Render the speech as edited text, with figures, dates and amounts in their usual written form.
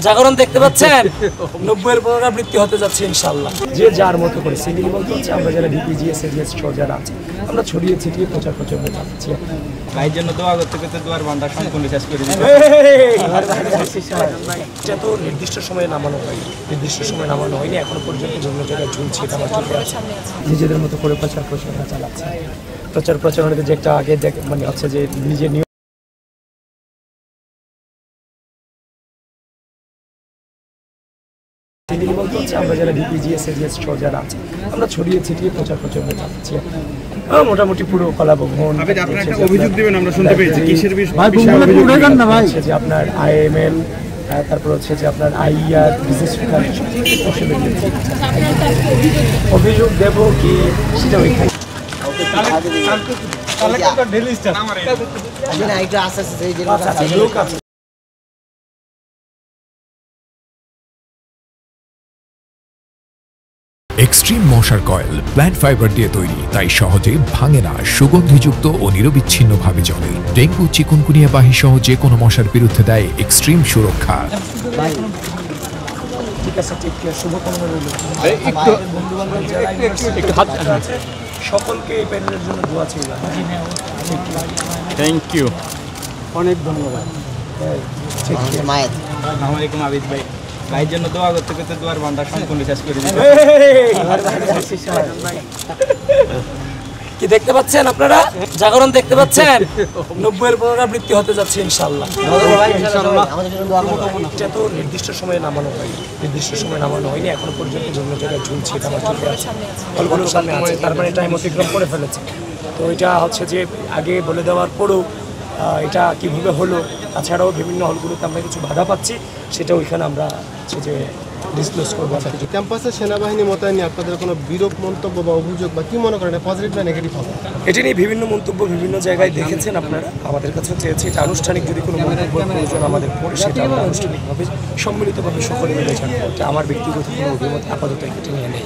জাগরণ দেখতে পাচ্ছেন 90-এর পুনরাবৃত্তি হতে যাচ্ছে ইনশাআল্লাহ। যে যার মতো করে সিভিল বলতে হচ্ছে আমরা যারা ডিপিজিএস এজিএস যারা আছে আমরা ছড়িয়ে ছিটিয়ে প্রচার প্রচারণা চালাচ্ছি। ভাইয়ের জন্য দোয়া করতে করতে দুয়ার বান্ধা সম্পূর্ণ শেষ করে দিচ্ছি। এটা তো নির্দিষ্ট সময়ে নামানো হয়নি, এখনো পর্যন্ত বিভিন্ন জায়গায় ঝুলছে, এটা আমার চলতে আছে। নিজেদের মতো করে প্রচার প্রচারণা চালাচ্ছে। প্রচার প্রচারণাতে যে একটা আগে মানে হচ্ছে যে নিজের বলতে হচ্ছে আমরা যারা ডিপিজিএস এজিএস যারা আছে আমরা ছড়িয়ে ছিটিয়ে প্রচার প্রচারণা চালাচ্ছি। মোটামুটি পুরো কলাভবন অভিযোগ দিবেন আমরা শুনতে পেয়েছি কিসের যে আপনার আইএমএল, তারপর হচ্ছে যে আপনার আইআর বিজনেস অভিযোগ দেব কি সেটা ওইখানে লোক আছে। এক্সট্রিম মশার কয়েল প্ল্যান্ট ফাইবার দিয়ে তৈরি, তাই সহজে ভাঙে না, সুগন্ধিযুক্ত ও নিরবিচ্ছিন্নভাবে জ্বলে। ডেঙ্গু, চিকুনগুনিয়া বাহি সহ যে কোনো মশার বিরুদ্ধে দেয় এক্সট্রিম সুরক্ষা। সকলকে এই প্যানেলের জন্য দোয়া ছিল। থ্যাংক ইউ, অনেক ধন্যবাদ। আসসালামু আলাইকুম আবিদ ভাই। ভাইয়ের জন্য দোয়া করতে করতে দুয়ার বান্ধা সম্পূর্ণ শেষ করে দিচ্ছি। কি দেখতে পাচ্ছেন আপনারা? জাগরণ দেখতে পাচ্ছেন 90-এর পুনরাবৃত্তি হতে যাচ্ছে ইনশাআল্লাহ। এটা তো নির্দিষ্ট সময়ে নামানো হয়নি, এখনো পর্যন্ত বিভিন্ন জায়গায় ঝুলছে, এটা আমার চলতে আছে। হলগুলোর সামনে আছে, তার মানে টাইম অতিক্রম করে ফেলেছে। তো এটা হচ্ছে যে আগে বলে দেওয়ার পরেও এটা কীভাবে হলো, তাছাড়াও বিভিন্ন হলগুলোতে আমরা কিছু বাধা পাচ্ছি, সেটা ওইখানে আমরা হচ্ছে যে ডিসক্লোজ করবো। ক্যাম্পাসে সেনাবাহিনী মোতায়েন নিয়ে আপনাদের কোনো বিরূপ মন্তব্য বা অভিযোগ বা কি মনে করেন, পজিটিভ না নেগেটিভ হবে? এটি নিয়ে বিভিন্ন মন্তব্য বিভিন্ন জায়গায় দেখেছেন আপনারা, আমাদের কাছে চেয়েছে এটা আনুষ্ঠানিক যদি কোনো মন্তব্য প্রয়োজন আমাদের পড়ে সেটা আমরা আনুষ্ঠানিকভাবে সম্মিলিতভাবে সকলে মিলে জানবো। এটা আমার ব্যক্তিগত কোনো অভিমত আপাতত এটা নিয়ে নেই।